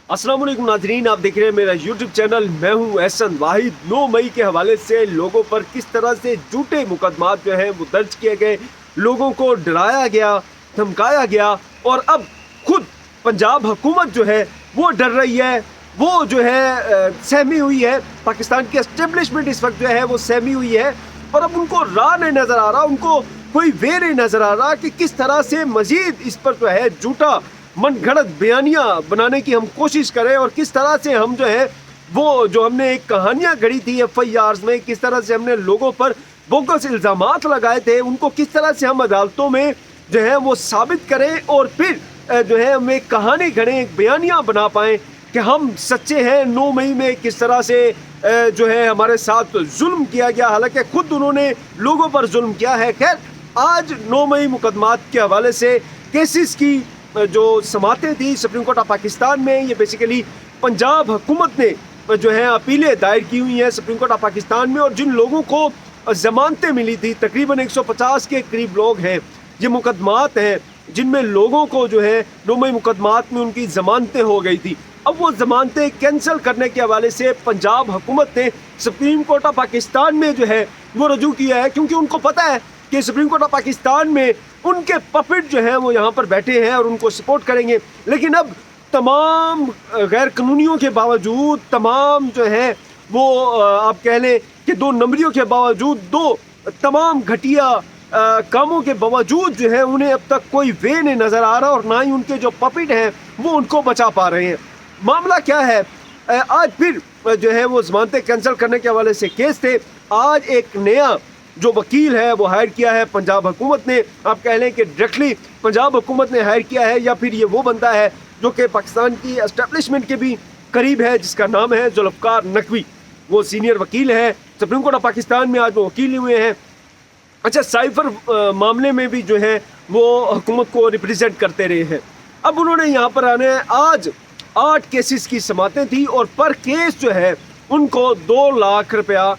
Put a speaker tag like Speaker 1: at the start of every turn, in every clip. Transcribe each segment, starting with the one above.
Speaker 1: अस्सलाम वालेकुम नाज़रीन, आप देख रहे हैं मेरा यूट्यूब चैनल। मैं हूं एहसन वाहिद। 9 मई के हवाले से लोगों पर किस तरह से झूठे मुकदमात जो हैं वो दर्ज किए गए, लोगों को डराया गया, धमकाया गया और अब खुद पंजाब हुकूमत जो है वो डर रही है, वो जो है सहमी हुई है। पाकिस्तान की एस्टेब्लिशमेंट इस वक्त जो है वो सहमी हुई है और अब उनको राह नहीं नज़र आ रहा, उनको कोई वे नहीं नज़र आ रहा कि किस तरह से मज़ीद इस पर जो है झूठा मनगढ़ंत बयानियाँ बनाने की हम कोशिश करें और किस तरह से हम जो है वो जो हमने एक कहानियाँ गढ़ी थी FIRs में, किस तरह से हमने लोगों पर बोगस इल्ज़ामात लगाए थे, उनको किस तरह से हम अदालतों में जो है वो साबित करें और फिर जो है हम एक कहानी गढ़ें, एक बयानियाँ बना पाएँ कि हम सच्चे हैं। 9 मई में किस तरह से जो है हमारे साथ जुल्म किया गया, हालांकि खुद उन्होंने लोगों पर जुल्म किया है। खैर, आज 9 मई मुकदमात के हवाले से केसेस की जो समातें थी सुप्रीम कोर्ट ऑफ पाकिस्तान में, ये बेसिकली पंजाब हुकूमत ने जो है अपीलें दायर की हुई हैं सुप्रीम कोर्ट ऑफ पाकिस्तान में और जिन लोगों को ज़मानतें मिली थी, तकरीबन 150 के करीब लोग हैं, ये मुकदमात हैं जिनमें लोगों को जो है 9 मई मुकदमात में उनकी ज़मानतें हो गई थी। अब वो ज़मानतें कैंसिल करने के हवाले से पंजाब हुकूमत ने सुप्रीम कोर्ट ऑफ पाकिस्तान में जो है वो रजू किया है, क्योंकि उनको पता है कि सुप्रीम कोर्ट ऑफ पाकिस्तान में उनके पपेट जो हैं वो यहाँ पर बैठे हैं और उनको सपोर्ट करेंगे। लेकिन अब तमाम गैर कानूनियों के बावजूद, तमाम जो है वो आप कह लें कि 2 नंबरियों के बावजूद, 2 तमाम घटिया कामों के बावजूद जो है उन्हें अब तक कोई वे नहीं नज़र आ रहा और ना ही उनके जो पपेट हैं वो उनको बचा पा रहे हैं। मामला क्या है, आज फिर जो है वो ज़मानतें कैंसिल करने के हवाले से केस थे। आज एक नया जो वकील है वो हायर किया है पंजाब हुकूमत ने, आप कह लें कि डायरेक्टली पंजाब हुकूमत ने हायर किया है, या फिर ये वो बंदा है जो कि पाकिस्तान की एस्टेब्लिशमेंट के भी करीब है, जिसका नाम है जुल्फ़िकार नकवी। वो सीनियर वकील है सुप्रीम कोर्ट ऑफ पाकिस्तान में, आज वो वकील हुए हैं। अच्छा, साइफर मामले में भी जो है वो हुकूमत को रिप्रेजेंट करते रहे हैं। अब उन्होंने यहाँ पर आने आज 8 केसेस की समातें थी और पर केस जो है उनको 2 लाख रुपया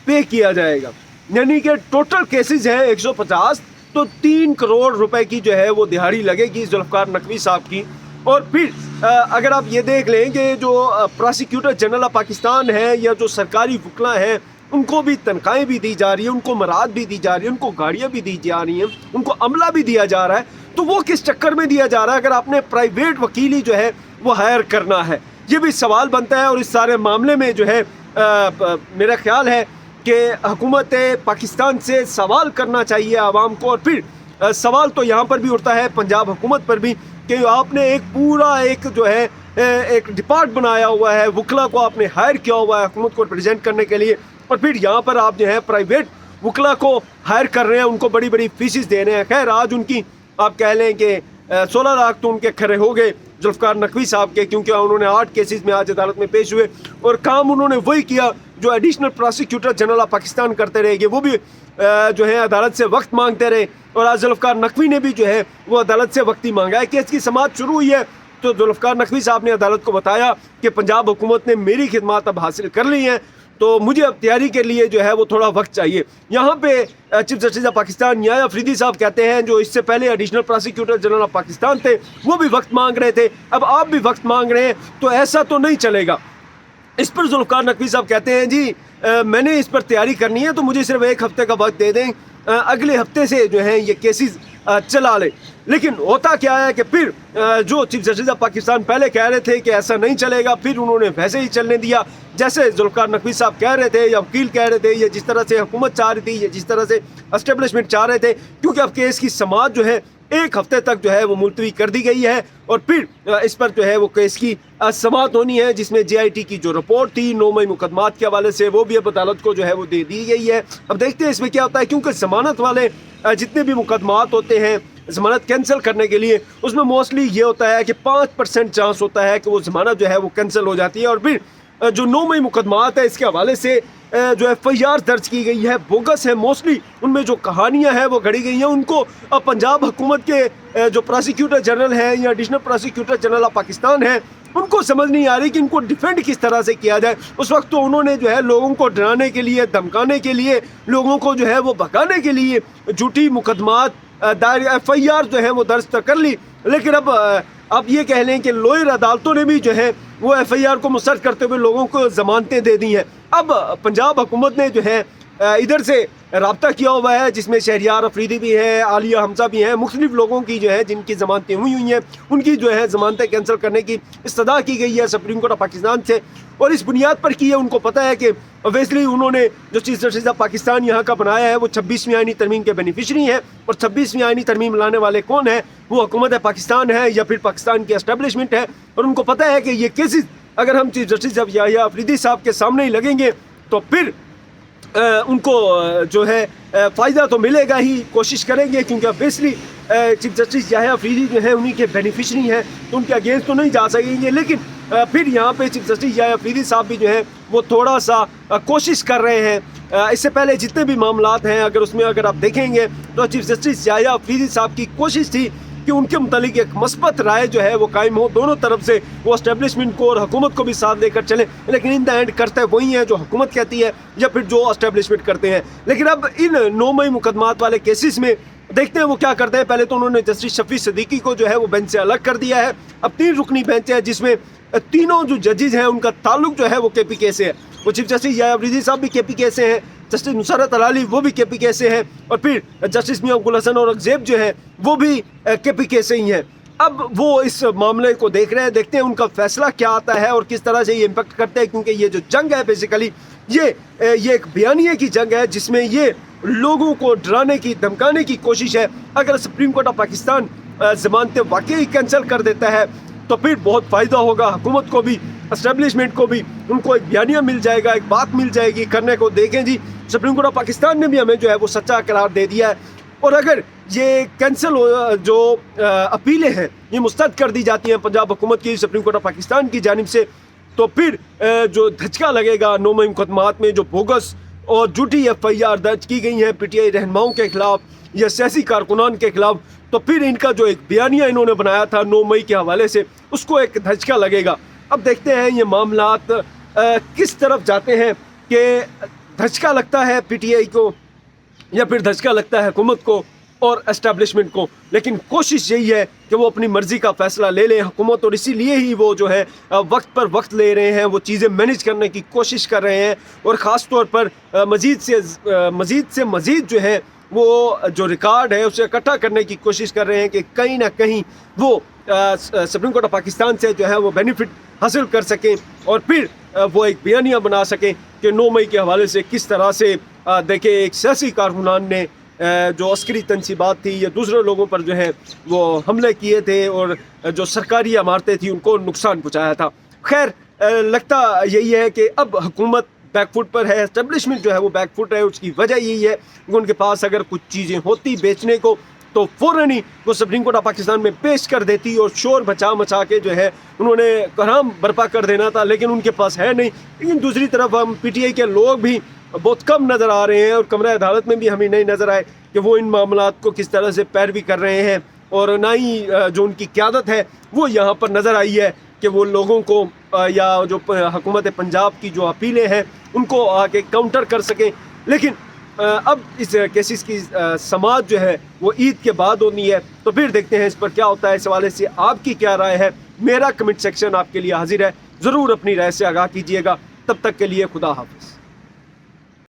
Speaker 1: पे किया जाएगा, यानी कि टोटल केसेस है 150, तो 3 करोड़ रुपए की जो है वो दिहाड़ी लगेगी जुल्फ़िकार नकवी साहब की। और फिर अगर आप ये देख लें कि जो प्रोसिक्यूटर जनरल ऑफ पाकिस्तान है या जो सरकारी वकला हैं उनको भी तनख्वाहें भी दी जा रही है, उनको मराद भी दी जा रही है, उनको गाड़ियाँ भी दी जा रही हैं, उनको अमला भी दिया जा रहा है, तो वो किस चक्कर में दिया जा रहा है अगर आपने प्राइवेट वकील ही जो है वो हायर करना है? ये भी सवाल बनता है। और इस सारे मामले में जो है मेरा ख्याल है कि हुकूमत पाकिस्तान से सवाल करना चाहिए आवाम को। और फिर सवाल तो यहाँ पर भी उठता है पंजाब हुकूमत पर भी कि आपने एक पूरा एक जो है एक डिपार्ट बनाया हुआ है, वकला को आपने हायर किया हुआ है हुकूमत को रिप्रेजेंट करने के लिए, और फिर यहाँ पर आप जो है प्राइवेट वकला को हायर कर रहे हैं, उनको बड़ी बड़ी फीसेस दे रहे हैं। खैर, आज उनकी आप कह लें कि 16 लाख तो उनके खरे हो गए जुल्फ़िकार नकवी साहब के, क्योंकि उन्होंने 8 केसेस में आज अदालत में पेश हुए और काम उन्होंने वही किया जो additional prosecutor general of Pakistan करते रहेंगे। वो भी जो है अदालत से वक्त मांगते रहे और आज जुल्फ़िकार नकवी ने भी जो है वो अदालत से वक्त ही मांगा है। केस की समाअत शुरू हुई है तो जुल्फ़िकार नकवी साहब ने अदालत को बताया कि पंजाब हुकूमत ने मेरी खिदमत अब हासिल कर ली हैं, तो मुझे अब तैयारी के लिए जो है वो थोड़ा वक्त चाहिए। यहाँ पे चीफ जस्टिस ऑफ पाकिस्तान न्याय अफरीदी साहब कहते हैं, जो इससे पहले additional prosecutor general of Pakistan थे, वो भी वक्त मांग रहे थे, अब आप भी वक्त मांग रहे हैं, तो ऐसा तो नहीं चलेगा। इस पर जुल्फ़िकार नकवी साहब कहते हैं, जी मैंने इस पर तैयारी करनी है तो मुझे सिर्फ 1 हफ्ते का वक्त दे दें, अगले हफ्ते से जो है ये केसेस चला ले। लेकिन होता क्या है कि फिर जो चीफ जस्टिस ऑफ पाकिस्तान पहले कह रहे थे कि ऐसा नहीं चलेगा, फिर उन्होंने वैसे ही चलने दिया जैसे जुल्फ़िकार नकवी साहब कह रहे थे या वकील कह रहे थे, या जिस तरह से हुकूमत चाह रही थी, या जिस तरह से एस्टेब्लिशमेंट चाह रहे थे, क्योंकि अब केस की समाअत जो है 1 हफ्ते तक जो है वो मुलतवी कर दी गई है और फिर इस पर जो है वो केस की समाअत होनी है, जिसमें JIT की जो रिपोर्ट थी 9 मई मुकदमात के हवाले से वो भी अब अदालत को जो है वो दे दी गई है। अब देखते हैं इसमें क्या होता है, क्योंकि ज़मानत वाले जितने भी मुकदमात होते हैं ज़मानत कैंसिल करने के लिए, उसमें मोस्टली ये होता है कि 5% चांस होता है कि वो ज़मानत जो है वो कैंसिल हो जाती है। और फिर जो 9 मई मुकदमात है इसके हवाले से जो FIR दर्ज की गई है बोगस है, मोस्टली उनमें जो कहानियां हैं वो गढ़ी गई हैं, उनको पंजाब हुकूमत के जो प्रोसिक्यूटर जनरल हैं या additional prosecutor general of Pakistan है उनको समझ नहीं आ रही कि इनको डिफेंड किस तरह से किया जाए। उस वक्त तो उन्होंने जो है लोगों को डराने के लिए, धमकाने के लिए, लोगों को जो है वो भगाने के लिए झूठी मुकदमात दायर FIR जो है वो दर्ज कर ली, लेकिन अब آپ یہ کہہ لیں کہ لوئر عدالتوں نے بھی جو ہے وہ FIR کو مسترد کرتے ہوئے لوگوں کو ضمانتیں دے دی ہیں. اب پنجاب حکومت نے جو ہے ادھر سے رابطہ کیا ہوا ہے، جس میں شہریار افریدی بھی ہے، عالیہ حمزہ بھی ہیں، مختلف لوگوں کی جو ہے جن کی ضمانتیں ہوئی ہیں ان کی جو ہے ضمانتیں کینسل کرنے کی استدعا کی گئی ہے سپریم کورٹ آف پاکستان سے. اور اس بنیاد پر کی ہے، ان کو پتہ ہے کہ اوبیسلی انہوں نے جو چیف جسٹس آف پاکستان یہاں کا بنایا ہے وہ 26ویں آئینی ترمیم کے بینیفیشری ہیں، اور 26ویں آئینی ترمیم لانے والے کون ہیں؟ وہ حکومت پاکستان ہے یا پھر پاکستان کی اسٹیبلشمنٹ ہے. اور ان کو پتہ ہے کہ یہ کیسز اگر ہم چیف جسٹس یحییٰ افریدی صاحب کے سامنے ہی لگیں گے تو پھر ان کو جو ہے فائدہ تو ملے گا ہی، کوشش کریں گے، کیونکہ اوبیسلی چیف جسٹس یحییٰ افریدی جو ہیں انہی کے بینیفیشری ہیں تو ان کے اگینسٹ تو نہیں جا سکیں گے. لیکن پھر یہاں پہ چیف جسٹس یحییٰ افریدی صاحب بھی جو ہے وہ تھوڑا سا کوشش کر رہے ہیں. اس سے پہلے جتنے بھی معاملات ہیں اگر آپ دیکھیں گے تو چیف جسٹس یحییٰ افریدی صاحب کی کوشش تھی کہ ان کے متعلق ایک مثبت رائے جو ہے وہ قائم ہو، دونوں طرف سے وہ اسٹیبلشمنٹ کو اور حکومت کو بھی ساتھ لے کر چلیں. لیکن ان دا اینڈ کرتے وہی ہیں جو حکومت کہتی ہے یا پھر جو اسٹیبلشمنٹ کرتے ہیں. لیکن اب ان 9 مئی مقدمات والے کیسز میں دیکھتے ہیں وہ کیا کرتے ہیں. پہلے تو انہوں نے جسٹس شفیع صدیقی کو جو ہے وہ بینچ سے الگ کر دیا ہے. اب 3 رکنی بینچ ہے جس میں تینوں جو ججز ہیں ان کا تعلق جو ہے وہ KPK سے ہے. وہ چیف جسٹس یحییٰ افریدی صاحب بھی KPK سے ہیں، جسٹس نصرت علالی وہ بھی KPK سے ہیں، اور پھر جسٹس میاں گل حسن اورنگزیب جو ہے وہ بھی KPK سے ہی ہیں. اب وہ اس معاملے کو دیکھ رہے ہیں، دیکھتے ہیں ان کا فیصلہ کیا آتا ہے اور کس طرح سے یہ امپیکٹ کرتے ہیں. کیونکہ یہ جو جنگ ہے بیسیکلی یہ ایک بیانیے کی جنگ ہے جس میں یہ لوگوں کو ڈرانے کی دھمکانے کی کوشش ہے. اگر سپریم کورٹ آف پاکستان ضمانتیں واقعی کینسل کر دیتا ہے تو پھر بہت فائدہ ہوگا حکومت کو بھی، اسٹیبلشمنٹ کو بھی. ان کو ایک بیانیہ مل جائے گا، ایک بات مل جائے گی کرنے کو. دیکھیں جی سپریم کورٹ آف پاکستان نے بھی ہمیں جو ہے وہ سچا قرار دے دیا ہے، اور اگر یہ کینسل جو اپیلیں ہیں یہ مسترد کر دی جاتی ہیں پنجاب حکومت کی سپریم کورٹ آف پاکستان کی جانب سے، تو پھر جو دھچکا لگے گا 9 مئی مقدمات میں جو بوگس اور جھوٹی FIR درج کی گئی ہیں PTI رہنماؤں کے خلاف یا سیاسی کارکنان کے خلاف، تو پھر ان کا جو ایک بیانیہ انہوں نے بنایا تھا 9 مئی کے حوالے سے اس کو ایک دھچکا لگے گا. اب دیکھتے ہیں یہ معاملات کس طرف جاتے ہیں، کہ دھچکا لگتا ہے PTI کو یا پھر دھچکا لگتا ہے حکومت کو اور اسٹیبلشمنٹ کو. لیکن کوشش یہی ہے کہ وہ اپنی مرضی کا فیصلہ لے لیں حکومت، اور اسی لیے ہی وہ جو ہے وقت پر وقت لے رہے ہیں، وہ چیزیں مینیج کرنے کی کوشش کر رہے ہیں، اور خاص طور پر مزید سے مزید جو ہے وہ جو ریکارڈ ہے اسے اکٹھا کرنے کی کوشش کر رہے ہیں کہ کہیں نہ کہیں وہ سپریم کورٹ آف پاکستان سے جو ہے وہ بینیفٹ حاصل کر سکیں، اور پھر وہ ایک بیانیہ بنا سکیں کہ 9 مئی کے حوالے سے کس طرح سے دیکھیں ایک سیاسی کارکنان نے جو عسکری تنصیبات تھی یا دوسرے لوگوں پر جو ہے وہ حملے کیے تھے اور جو سرکاری عمارتیں تھیں ان کو نقصان پہنچایا تھا. خیر لگتا یہی ہے کہ اب حکومت بیک فٹ پر ہے، اسٹیبلشمنٹ جو ہے وہ بیک فٹ ہے. اس کی وجہ یہی ہے کہ ان کے پاس اگر کچھ چیزیں ہوتی بیچنے کو تو فوراً ہی وہ سپریم کورٹ آف پاکستان میں پیش کر دیتی، اور شور مچا کے جو ہے انہوں نے کوہرام برپا کر دینا تھا. لیکن ان کے پاس ہے نہیں. لیکن دوسری طرف ہم PTI کے لوگ بھی بہت کم نظر آ رہے ہیں، اور کمرہ عدالت میں بھی ہمیں نہیں نظر آئے کہ وہ ان معاملات کو کس طرح سے پیروی کر رہے ہیں، اور نہ ہی جو ان کی قیادت ہے وہ یہاں پر نظر آئی ہے کہ وہ لوگوں کو یا جو حکومت پنجاب کی جو اپیلیں ہیں ان کو آ کے کاؤنٹر کر سکیں. لیکن اب اس کیسز کی سماعت جو ہے وہ عید کے بعد ہونی ہے، تو پھر دیکھتے ہیں اس پر کیا ہوتا ہے. اس حوالے سے آپ کی کیا رائے ہے؟ میرا کمنٹ سیکشن آپ کے لیے حاضر ہے، ضرور اپنی رائے سے آگاہ کیجیے گا. تب تک کے لیے خدا حافظ.